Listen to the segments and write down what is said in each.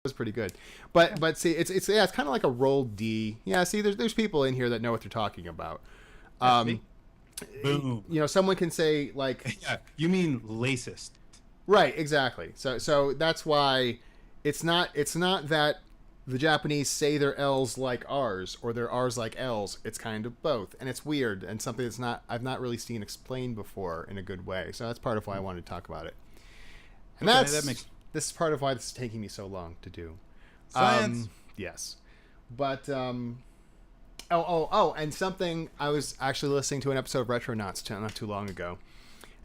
was pretty good. But see, it's kind of like a roll D. Yeah, see, there's people in here that know what they're talking about. Um, Boom. Someone can say like, Yeah, you mean racist? right, exactly. So that's why it's not that the Japanese say their L's like R's or their R's like L's. It's kind of both, and it's weird and something I've not really seen explained before in a good way. So that's part of why I wanted to talk about it. And this is part of why this is taking me so long to do. Science. Yes, but and something, I was actually listening to an episode of Retronauts not too long ago,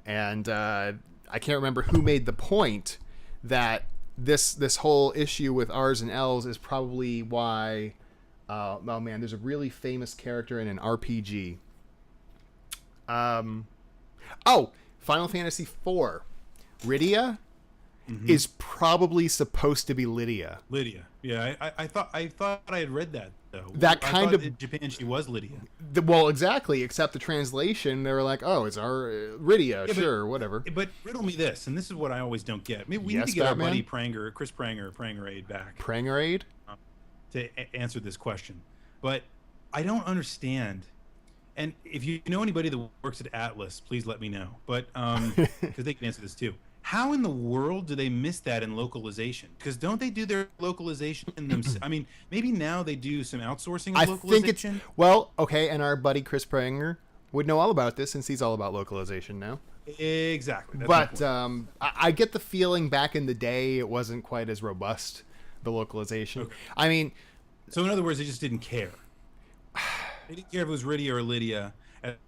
and I can't remember who made the point that this whole issue with R's and L's is probably why. Oh man, there's a really famous character in an RPG. Final Fantasy IV, Rydia. Mm-hmm. Is probably supposed to be Lydia. Lydia, yeah. I thought I had read that though. That kind of in Japan, she was Lydia. Well, exactly. Except the translation, they were like, "Oh, it's our Rydia, yeah, sure, whatever." But riddle me this, and this is what I always don't get. Maybe we need to get Batman? Our buddy Chris Prangerade back. Prangerade? To answer this question, but I don't understand. And if you know anybody that works at Atlas, please let me know. But because they can answer this too. How in the world do they miss that in localization? Because don't they do their localization in themselves? I mean, maybe now they do some outsourcing of localization. Think well, okay, and our buddy Chris Pranger would know all about this since he's all about localization now. Exactly. But I get the feeling back in the day it wasn't quite as robust, the localization. Okay. I mean... So in other words, they just didn't care. They didn't care if it was Rydia or Lydia,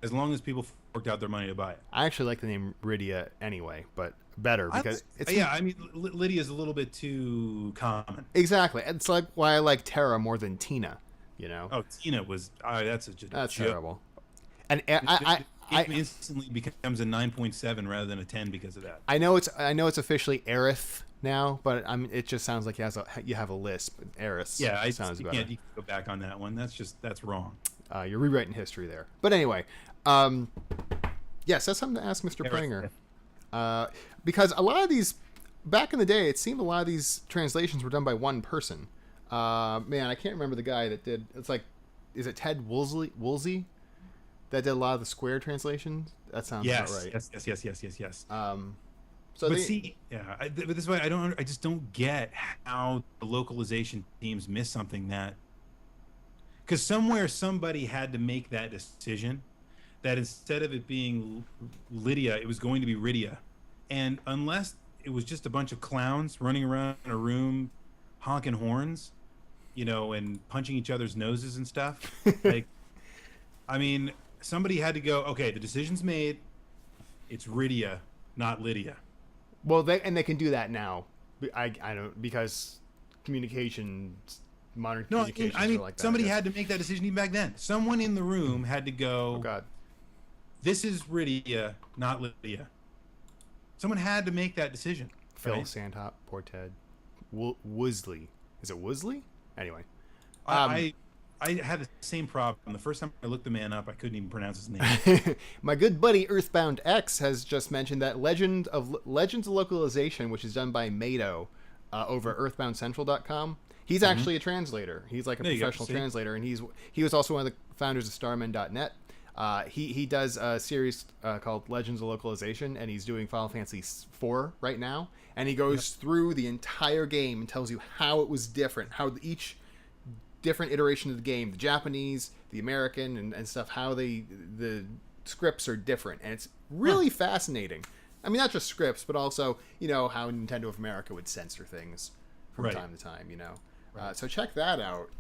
as long as people forked out their money to buy it. I actually like the name Rydia anyway, but... better because it's I mean Lydia's a little bit too common. Exactly. It's like why I like Terra more than Tina, Tina was that's terrible. And it instantly becomes a 9.7 rather than a 10 because of that. I know it's officially Aerith now, but it just sounds like you have a lisp. Aerith. Yeah, sounds better. You can't go back on that one. That's wrong. You're rewriting history there. But anyway, yes, that's something to ask Mr. Pranger. Because a lot of these, back in the day, it seemed a lot of these translations were done by one person. Man, I can't remember the guy that did. It's like, is it Ted Woolsey that did a lot of the Square translations? That sounds about right. Yes. But this is why I just don't get how the localization teams miss something that, because somewhere somebody had to make that decision. That instead of it being Lydia, it was going to be Rydia. And unless it was just a bunch of clowns running around in a room honking horns, and punching each other's noses and stuff, I mean, somebody had to go, okay, the decision's made. It's Rydia, not Lydia. Well, they can do that now. I don't, because modern communications I mean, are like that. Somebody had to make that decision even back then. Someone in the room had to go, oh, God. This is Rydia, not Lydia. Someone had to make that decision. Phil Sandhop, poor Ted. Woosley. Is it Woosley? Anyway. I had the same problem. The first time I looked the man up, I couldn't even pronounce his name. My good buddy Earthbound X has just mentioned that Legends of Localization, which is done by Mado over at earthboundcentral.com. He's actually a translator. He's like a professional translator, and he was also one of the founders of Starman.net. He does a series called Legends of Localization, and he's doing Final Fantasy IV right now. And he goes through the entire game and tells you how it was different, how each different iteration of the game, the Japanese, the American, and stuff, how the scripts are different. And it's really fascinating. I mean, not just scripts, but also, how Nintendo of America would censor things from time to time, So check that out.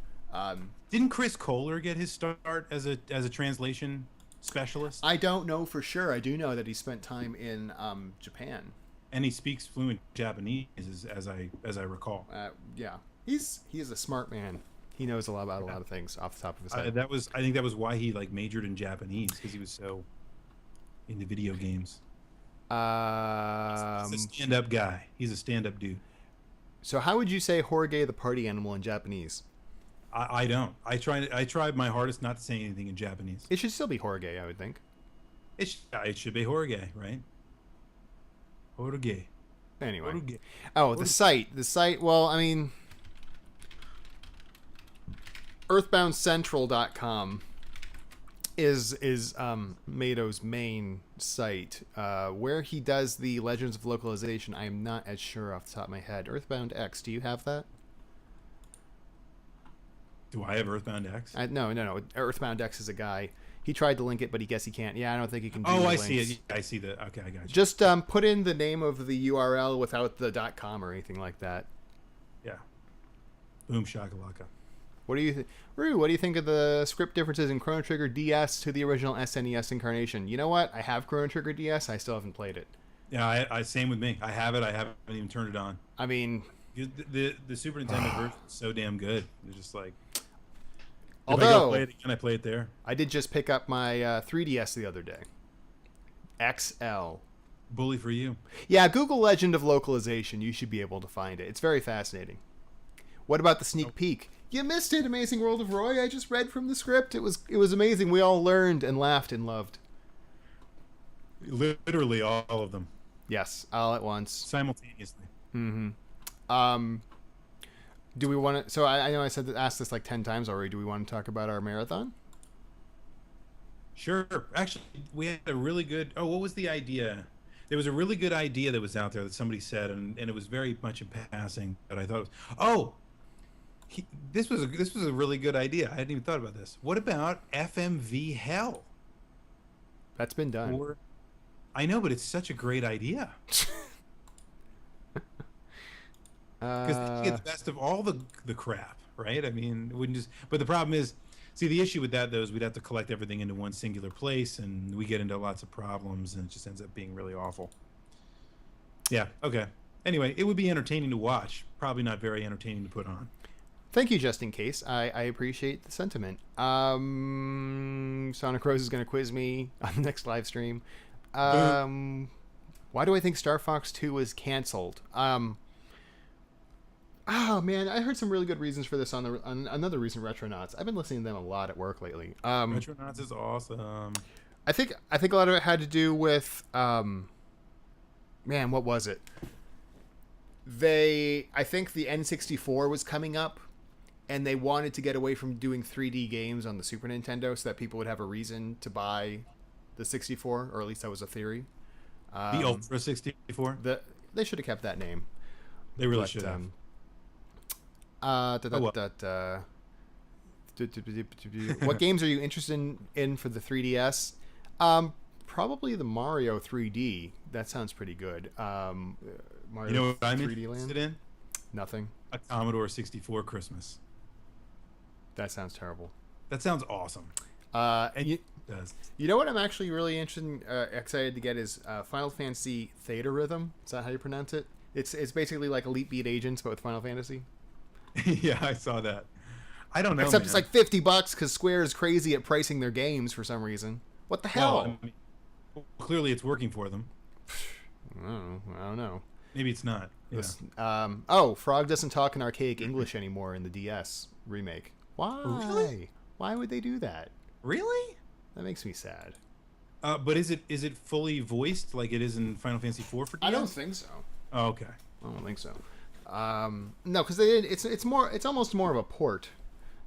Didn't Chris Kohler get his start as a translation specialist? I don't know for sure. I do know that he spent time in Japan, and he speaks fluent Japanese, as I recall. Yeah, he is a smart man. He knows a lot about a lot of things off the top of his head. I think that was why he majored in Japanese, because he was so into video games. He's a stand-up guy. He's a stand-up dude. So how would you say Jorge the party animal in Japanese? I don't. I tried my hardest not to say anything in Japanese. It should still be Jorge, I would think. It should be Jorge, right? Jorge. Anyway. Jorge. Oh, the site. Well, I mean, EarthboundCentral.com is Mado's main site. Where he does the Legends of Localization, I am not as sure off the top of my head. Earthbound X, do you have that? Do I have Earthbound X? No. Earthbound X is a guy. He tried to link it, but he guess he can't. Yeah, I don't think he can do I links. see it. I see that. Okay, I got you. Just put in the name of the URL without the .com or anything like that. Yeah. Boom shakalaka. What do you Rue, what do you think of the script differences in Chrono Trigger DS to the original SNES incarnation? You know what? I have Chrono Trigger DS. I still haven't played it. Yeah, I same with me. I have it. I haven't even turned it on. I mean, the Super Nintendo version is so damn good. It's just like, although if I go play it again, I play it there. I did just pick up my 3DS the other day. XL. Bully for you. Yeah, Google Legend of Localization. You should be able to find it. It's very fascinating. What about the sneak peek? You missed it, Amazing World of Roy. I just read from the script. It was amazing. We all learned and laughed and loved. Literally all of them. Yes, all at once. Simultaneously. Mm-hmm. Do we want to... So I know I asked this like 10 times already. Do we want to talk about our marathon? Sure. Actually, we had a really good... Oh, what was the idea? There was a really good idea that was out there that somebody said, and it was very much in passing, but I thought it was... this was a really good idea. I hadn't even thought about this. What about FMV Hell? That's been done. I know, but it's such a great idea. Because you get the best of all the crap, right? I mean, it wouldn't just... But the problem is, see, the issue with that, though, is we'd have to collect everything into one singular place, and we get into lots of problems, and it just ends up being really awful. Yeah, okay. Anyway, it would be entertaining to watch. Probably not very entertaining to put on. Thank you, just in case. I appreciate the sentiment. Sonic Rose is going to quiz me on the next live stream. Why do I think Star Fox 2 was canceled? Oh man, I heard some really good reasons for this on another recent Retronauts. I've been listening to them a lot at work lately. Retronauts is awesome. I think a lot of it had to do with man, what was it? I think the N64 was coming up, and they wanted to get away from doing 3D games on the Super Nintendo so that people would have a reason to buy the 64, or at least that was a theory. The Ultra 64? They should have kept that name. They really should have. What games are you interested in for the 3DS? Probably the Mario 3D. That sounds pretty good. Mario, you know what I'm interested in? Nothing. A Commodore 64 Christmas. That sounds terrible. That sounds awesome. And it does. You know what I'm actually really excited to get is Final Fantasy Theta Rhythm. Is that how you pronounce it? It's basically like Elite Beat Agents, but with Final Fantasy. Yeah, I saw that. I don't know. Except man. It's like $50 because Square is crazy at pricing their games for some reason. What the hell? Well, I mean, clearly, it's working for them. I don't know. Maybe it's not. Yeah. Frog doesn't talk in archaic English anymore in the DS remake. Why? Really? Why would they do that? Really? That makes me sad. But is it fully voiced like it is in Final Fantasy IV for DS? I don't think so. Oh, okay. I don't think so. No, because it's almost more of a port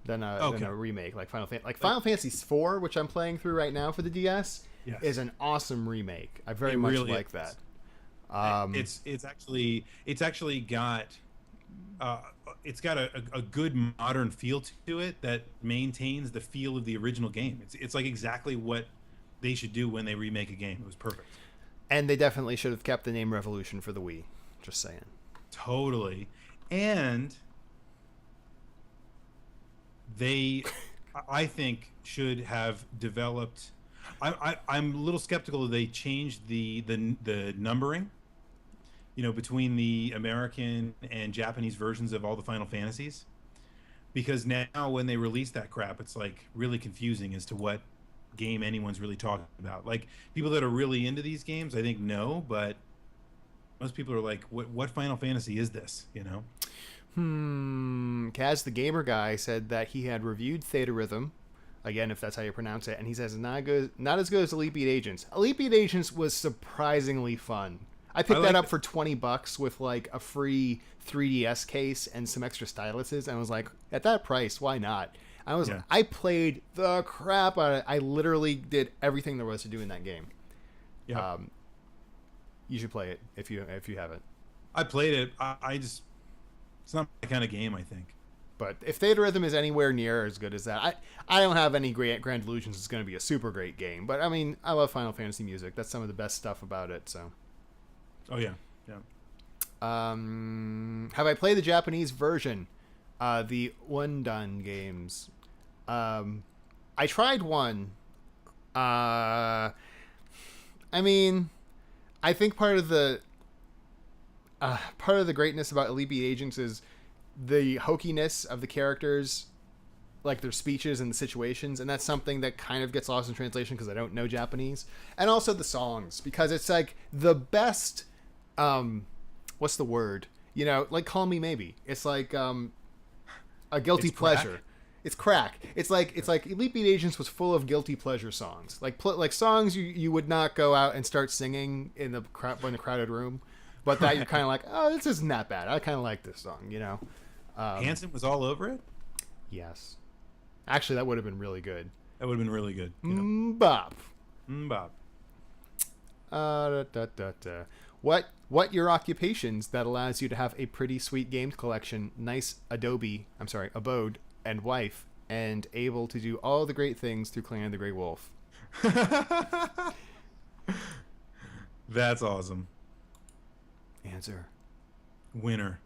than a remake, like Final Fantasy IV, which I'm playing through right now for the DS, is an awesome remake. I very much really like that. It's actually got a good modern feel to it that maintains the feel of the original game. It's like exactly what they should do when they remake a game. It was perfect. And they definitely should have kept the name Revolution for the Wii. Just saying. Totally. And they, I think, should have developed... I'm a little skeptical that they changed the numbering, between the American and Japanese versions of all the Final Fantasies. Because now when they release that crap, it's like really confusing as to what game anyone's really talking about. Like, people that are really into these games, I think know, but most people are like, what Final Fantasy is this, Kaz the Gamer Guy said that he had reviewed Theta Rhythm, again, if that's how you pronounce it, and he says not as good as Elite Beat Agents. Elite Beat Agents was surprisingly fun. I picked that up for $20 with like a free 3DS case and some extra styluses, and I was like, at that price, why not? I played the crap out of it. I literally did everything there was to do in that game. Yeah. You should play it if you haven't. I played it. It's not my kind of game, I think. But if Theta Rhythm is anywhere near as good as that, I don't have any grand illusions it's going to be a super great game. But I mean, I love Final Fantasy music. That's some of the best stuff about it. So. Oh yeah, yeah. Have I played the Japanese version? The Undan games. I tried one. I mean, I think part of the greatness about Elite Beat Agents is the hokiness of the characters, like their speeches and the situations, and that's something that kind of gets lost in translation because I don't know Japanese. And also the songs, because it's like the best. What's the word? You know, like Call Me Maybe. It's like a guilty pleasure. It's crack. It's like Elite Beat Agents was full of guilty pleasure songs, like songs you would not go out and start singing in the crowded room, but that you're kind of like, oh, this isn't that bad. I kind of like this song, you know. Hanson was all over it. Yes, actually, that would have been really good. That would have been really good. Yeah. Mbop. What your occupations that allows you to have a pretty sweet games collection, nice abode and wife, and able to do all the great things through Clan of the Grey Wolf? That's awesome. Answer. Winner.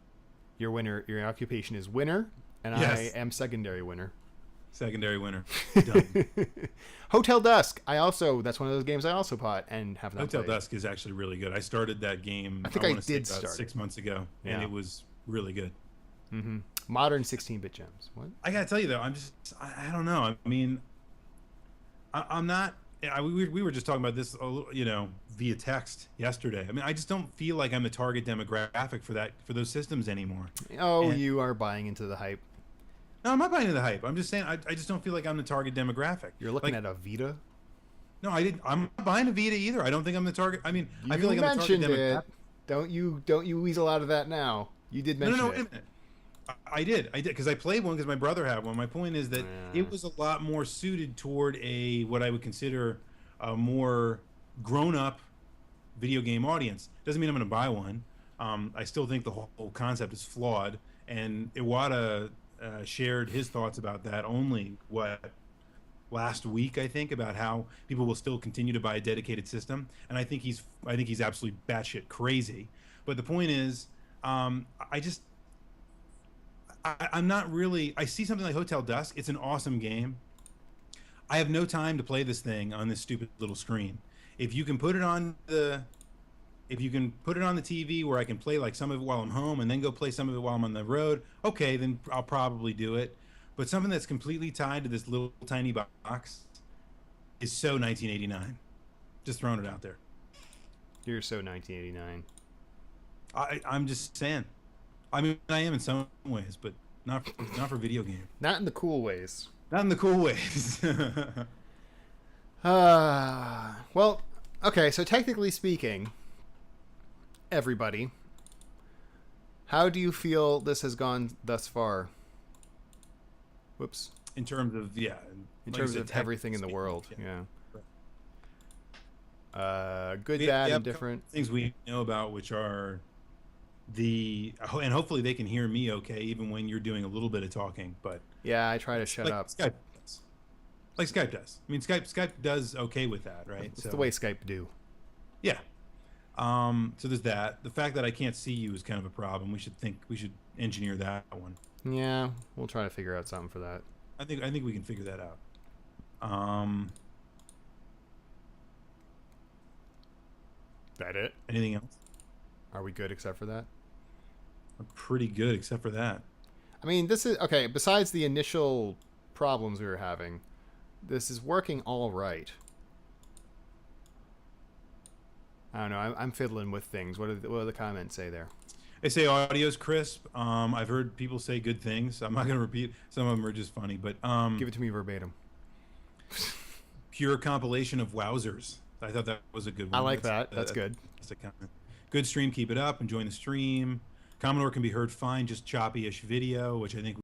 Your winner. Your occupation is winner, and yes. I am secondary winner. Secondary winner. Done. Hotel Dusk. That's one of those games I also bought and have not Hotel played. Dusk is actually really good. I started that game. I think I did start 6 months ago, and it was really good. Mm-hmm. Modern 16-bit gems. What? I gotta tell you though, I don't know. I mean, I'm not. We were just talking about this, you know, via text yesterday. I mean, I just don't feel like I'm the target demographic for those systems anymore. Oh, you are buying into the hype. No, I'm not buying into the hype. I'm just saying I just don't feel like I'm the target demographic. You're looking at a Vita? No, I'm not buying a Vita either. I don't think I'm the target. I mean, I feel like I'm the target demographic. Don't you weasel out of that now? You did mention it. Wait a minute. I did because I played one because my brother had one. My point is that it was a lot more suited toward what I would consider a more grown-up video game audience. Doesn't mean I'm going to buy one. I still think the whole concept is flawed, and Iwata shared his thoughts about that only last week, I think, about how people will still continue to buy a dedicated system, and I think he's absolutely batshit crazy. But the point is, I'm not really. I see something like Hotel Dusk. It's an awesome game. I have no time to play this thing on this stupid little screen. If you can put it on the TV where I can play like some of it while I'm home and then go play some of it while I'm on the road, okay, then I'll probably do it. But something that's completely tied to this little tiny box is so 1989. Just throwing it out there. You're so 1989. I'm just saying. I mean, I am in some ways, but not for video games. Not in the cool ways. Not in the cool ways. Well, okay, so technically speaking, everybody, how do you feel this has gone thus far? Whoops. In terms of, in terms of everything in the world, yeah. Right. Good, bad, and different. Things we know about, which are and hopefully they can hear me okay, even when you're doing a little bit of talking. But yeah, I try to shut up. Skype does. Like Skype does. I mean, Skype does okay with that, right? It's the way Skype do. Yeah. So there's that. The fact that I can't see you is kind of a problem. We should engineer that one. Yeah, we'll try to figure out something for that. I think we can figure that out. That it? Anything else? Are we good except for that? I'm pretty good except for that. I mean, this is okay. Besides the initial problems we were having, this is working all right. I don't know. I'm fiddling with things. What do the comments say there? They say audio's crisp. I've heard people say good things. I'm not going to repeat. Some of them are just funny, but give it to me verbatim. Pure compilation of wowzers. I thought that was a good one. I like that. That's good. That's a comment. Good stream. Keep it up. Enjoying the stream. Commodore can be heard fine. Just choppy-ish video, which I think